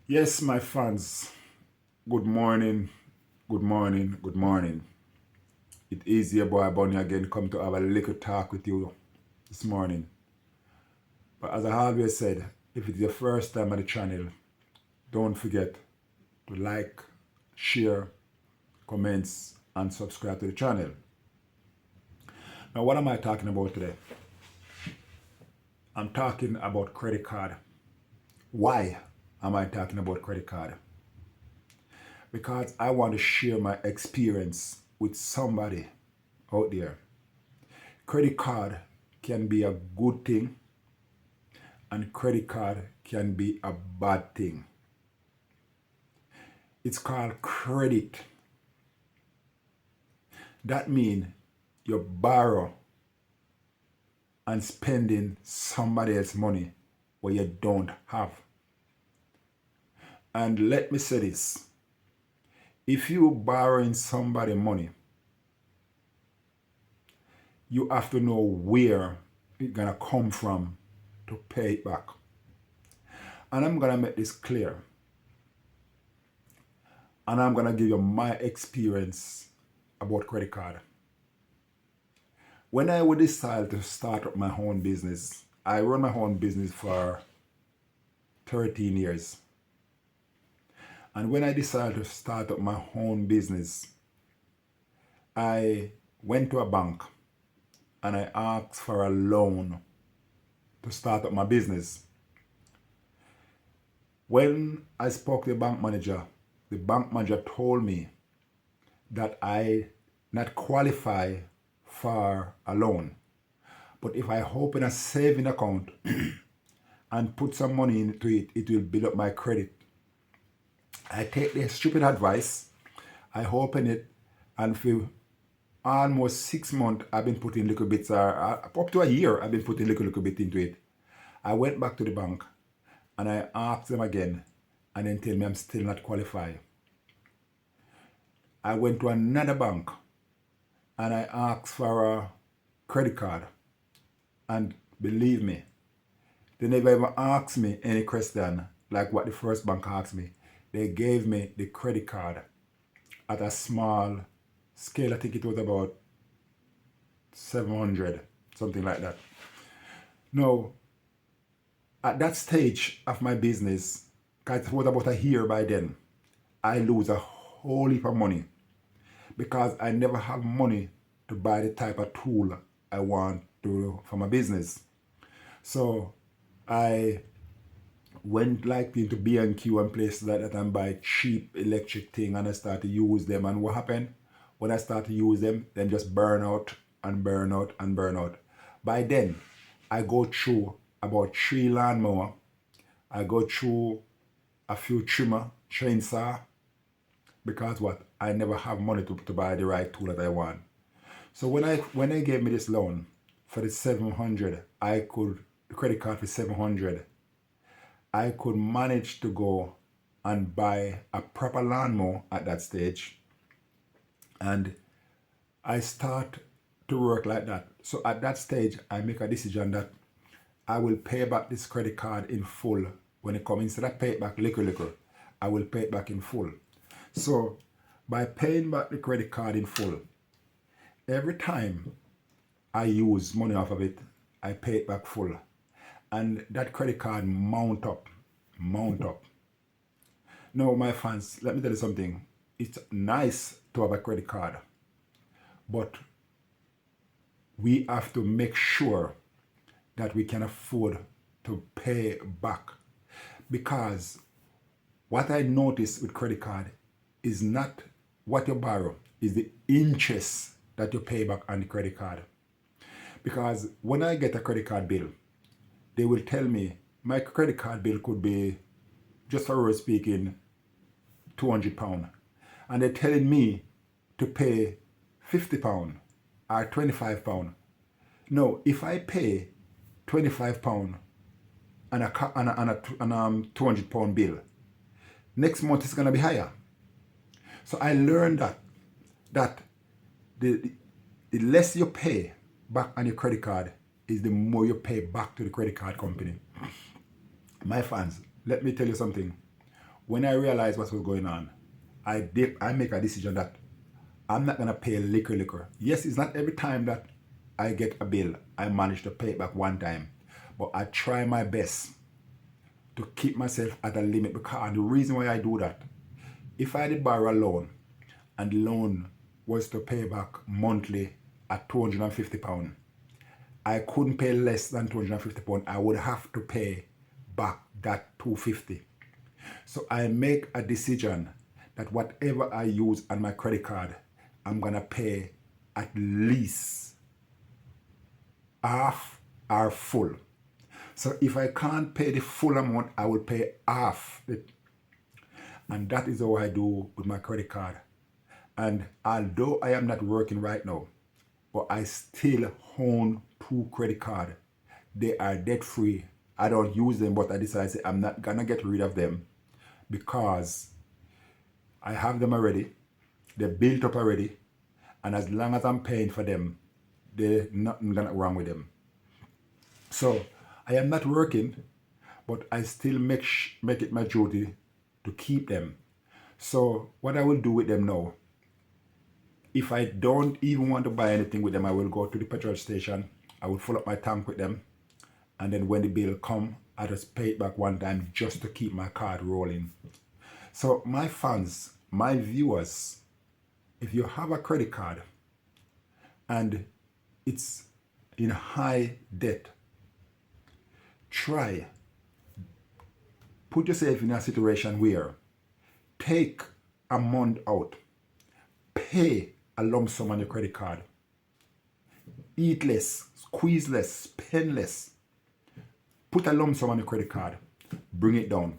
Yes, my fans, good morning, good morning, good morning. It is your boy Bunny again, come to have a little talk with you this morning. But as I always said, if it's your first time on the channel, don't forget to like, share, comments, and subscribe to the channel. Now, what am I talking about today? I'm talking about credit card. Why am I talking about credit card? Because I want to share my experience with somebody out there. Credit card can be a good thing and credit card can be a bad thing. It's called credit. That means you borrow and spending somebody else's money where you don't have. And let me say this. If you borrowing somebody money, you have to know where it's gonna come from to pay it back. And I'm gonna make this clear. And I'm gonna give you my experience about credit card. When I would decide to start up my own business, I run my own business for 13 years. And when I decided to start up my own business, I went to a bank and I asked for a loan to start up my business. When I spoke to the bank manager told me that I not qualify for a loan. But if I open a saving account and put some money into it, it will build up my credit. I take the stupid advice, I open it, and for almost 6 months, I've been putting little bits, up to a year, I've been putting little bit into it. I went back to the bank and I asked them again, and then tell me I'm still not qualified. I went to another bank and I asked for a credit card, and believe me, they never even asked me any question like what the first bank asked me. They gave me the credit card at a small scale. I think it was about 700, something like that. Now, at that stage of my business, because it was about a year by then, I lose a whole heap of money because I never have money to buy the type of tool I want to for my business. So I went like into B&Q and places like that and buy cheap electric thing, and I started to use them. And what happened? When I started to use them just burn out and burn out and burn out. By then, I go through about 3 lawnmower. I go through a few trimmer, chainsaw, because what? I never have money to buy the right tool that I want. So when they gave me this loan for the 700, the credit card for 700, I could manage to go and buy a proper lawnmower at that stage. And I start to work like that. So at that stage, I make a decision that I will pay back this credit card in full when it comes. Instead of pay it back little, I will pay it back in full. So by paying back the credit card in full, every time I use money off of it, I pay it back full. And that credit card mount up. Now, my fans, let me tell you something. It's nice to have a credit card, but we have to make sure that we can afford to pay back. Because what I notice with credit card is not what you borrow, is the interest that you pay back on the credit card. Because when I get a credit card bill, they will tell me my credit card bill could be, just for word speaking, £200. And they're telling me to pay £50 or £25. No, if I pay £25 on a £200 bill, next month it's gonna be higher. So I learned that the less you pay back on your credit card is the more you pay back to the credit card company. My fans, let me tell you something. when I realized what was going on, I make a decision that I'm not gonna pay liquor. Yes, it's not every time that I get a bill I manage to pay it back one time, but I try my best to keep myself at a limit, because and the reason why I do that, if I did borrow a loan and the loan was to pay back monthly at £250, I couldn't pay less than £250. I would have to pay back that £250. So I make a decision that whatever I use on my credit card, I'm gonna pay at least half or full. So if I can't pay the full amount, I will pay half it. And that is how I do with my credit card. And although I am not working right now, but I still own 2 credit cards. They are debt free. I don't use them, but I decided I'm not gonna get rid of them because I have them already. They're built up already. And as long as I'm paying for them, there's nothing gonna wrong with them. So I am not working, but I still make it my duty to keep them. So what I will do with them now, if I don't even want to buy anything with them, I will go to the petrol station, I will fill up my tank with them, and then when the bill come, I just pay it back one time just to keep my card rolling. So my fans, my viewers, if you have a credit card and it's in high debt, put yourself in a situation where take a month out, pay a lump sum on your credit card, eat less, squeeze less, spend less, put a lump sum on your credit card, bring it down.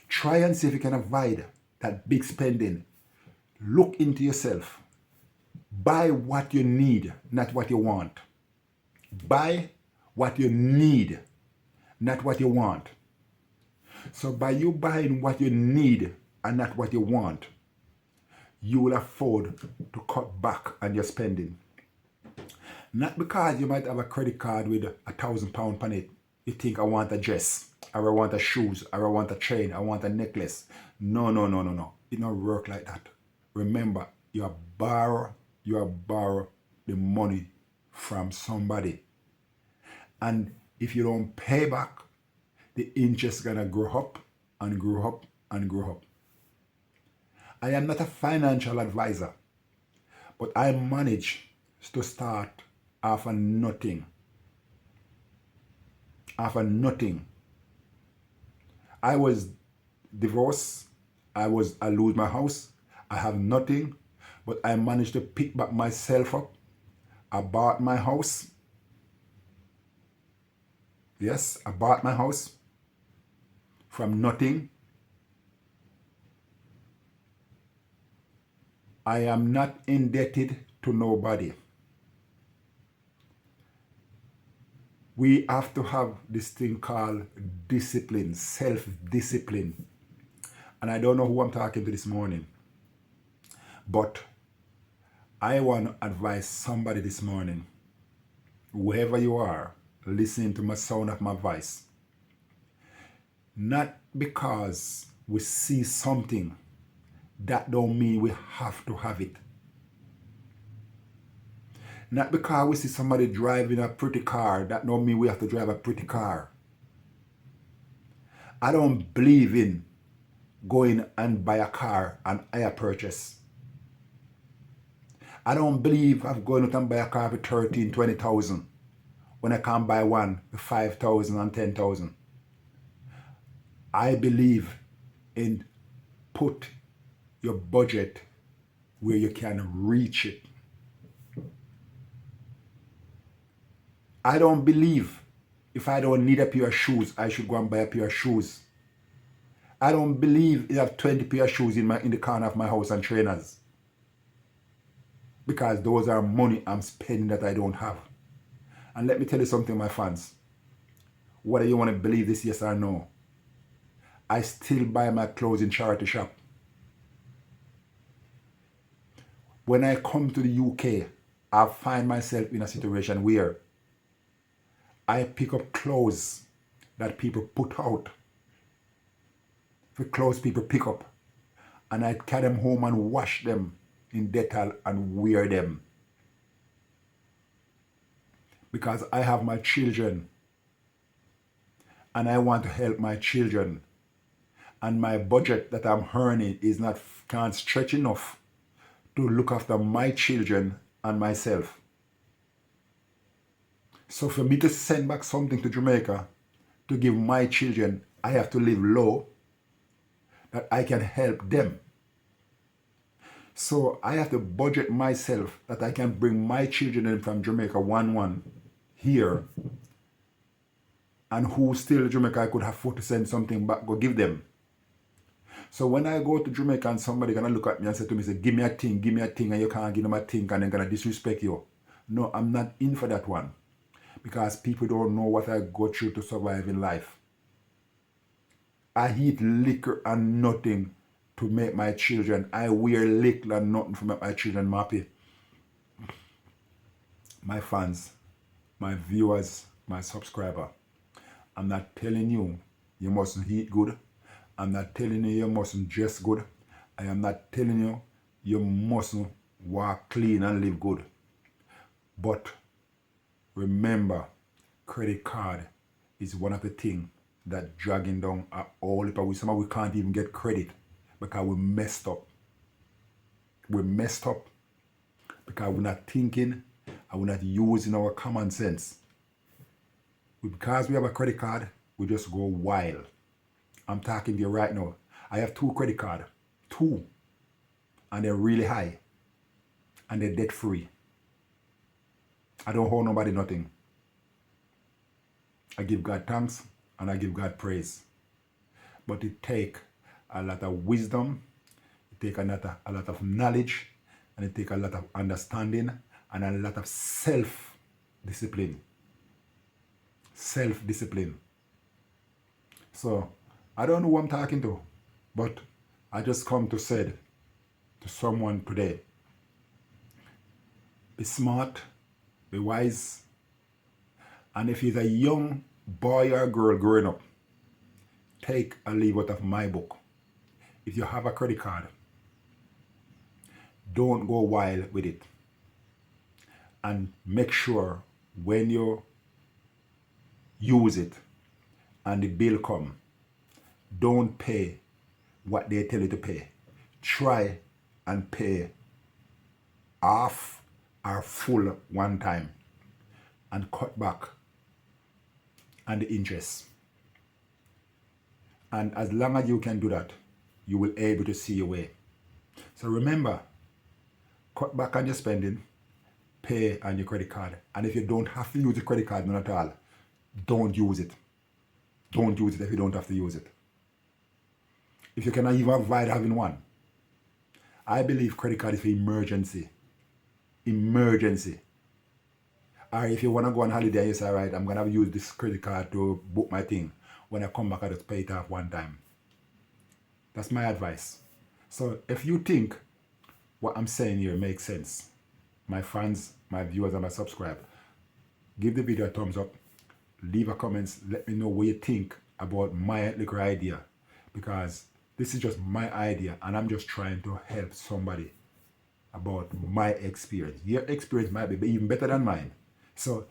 Try and see if you can avoid that big spending. Look into yourself. Buy what you need, not what you want. Buy what you need, not what you want. So by you buying what you need and not what you want, you will afford to cut back on your spending. Not because you might have a credit card with £1,000 on it, you think I want a dress, or I want a shoes, or I want a chain, I want a necklace. No. It don't work like that. Remember, you borrow the money from somebody. And if you don't pay back, the interest is gonna grow up and grow up and grow up. I am not a financial advisor, but I managed to start off of nothing. I was divorced. I lose my house. I have nothing, but I managed to pick back myself up. I bought my house. Yes, I bought my house from nothing. I am not indebted to nobody. We have to have this thing called discipline, self-discipline. And I don't know who I'm talking to this morning, but I want to advise somebody this morning, whoever you are, listening to my sound of my voice. Not because we see something, that don't mean we have to have it. Not because we see somebody driving a pretty car, that don't mean we have to drive a pretty car. I don't believe in going and buy a car and hire purchase. I don't believe of going out and buy a car for 13,000, 20,000 when I can buy one for 5,000 and 10,000. I believe in put your budget where you can reach it. I don't believe if I don't need a pair of shoes, I should go and buy a pair of shoes. I don't believe I have 20 pair of shoes in the corner of my house and trainers, because those are money I'm spending that I don't have. And let me tell you something, my fans. Whether you want to believe this, yes or no, I still buy my clothes in charity shop. When I come to the UK, I find myself in a situation where I pick up clothes that people put out. for clothes people pick up. And I carry them home and wash them in Dettol and wear them. Because I have my children. And I want to help my children. And my budget that I'm earning can't stretch enough to look after my children and myself. So for me to send back something to Jamaica to give my children, I have to live low that I can help them. So I have to budget myself that I can bring my children in from Jamaica 1-1 here. And who still Jamaica I could afford to send something back, go give them. So when I go to Jamaica and somebody gonna look at me and say to me, say, give me a thing, and you can't give them a thing and they're gonna disrespect you. No, I'm not in for that one. Because people don't know what I go through to survive in life. I eat liquor and nothing to make my children. I wear liquor and nothing to make my children happy. My fans, my viewers, my subscriber, I'm not telling you you mustn't eat good. I'm not telling you you mustn't dress good. I am not telling you you mustn't walk clean and live good. But remember, credit card is one of the things that dragging down all the some of we can't even get credit because we messed up. We messed up because we're not thinking and we're not using our common sense. Because we have a credit card, we just go wild. I'm talking to you right now. I have 2 credit cards. 2. And they're really high. And they're debt free. I don't owe nobody nothing. I give God thanks and I give God praise. But it takes a lot of wisdom, it takes a lot of knowledge, and it takes a lot of understanding and a lot of self-discipline. Self-discipline. So, I don't know who I'm talking to, but I just come to say to someone today, be smart, be wise, and if he's a young boy or girl growing up, take a leaf out of my book. If you have a credit card, don't go wild with it. And make sure when you use it and the bill comes, don't pay what they tell you to pay. Try and pay half or full one time and cut back on the interest. And as long as you can do that, you will be able to see your way. So remember, cut back on your spending, pay on your credit card. And if you don't have to use the credit card, none at all, don't use it. Don't use it if you don't have to use it. If you cannot even avoid having one. I believe credit card is for emergency. Emergency. Or if you want to go on holiday and you say, all right, I'm going to use this credit card to book my thing. When I come back, I just pay it off one time. That's my advice. So if you think what I'm saying here makes sense, my fans, my viewers, and my subscribers, give the video a thumbs up. Leave a comment. Let me know what you think about my little idea. Because this is just my idea and I'm just trying to help somebody about my experience. Your experience might be even better than mine. So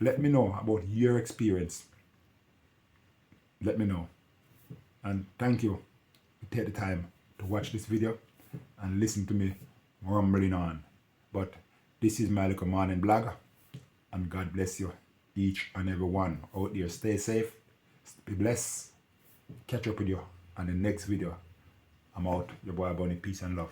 let me know about your experience. Let me know. And thank you to take the time to watch this video and listen to me rumbling on. But this is my little morning blog, and God bless you, each and every one out there. Stay safe, be blessed. Catch up with you on the next video. I'm out. Your boy Bunny. Peace and love.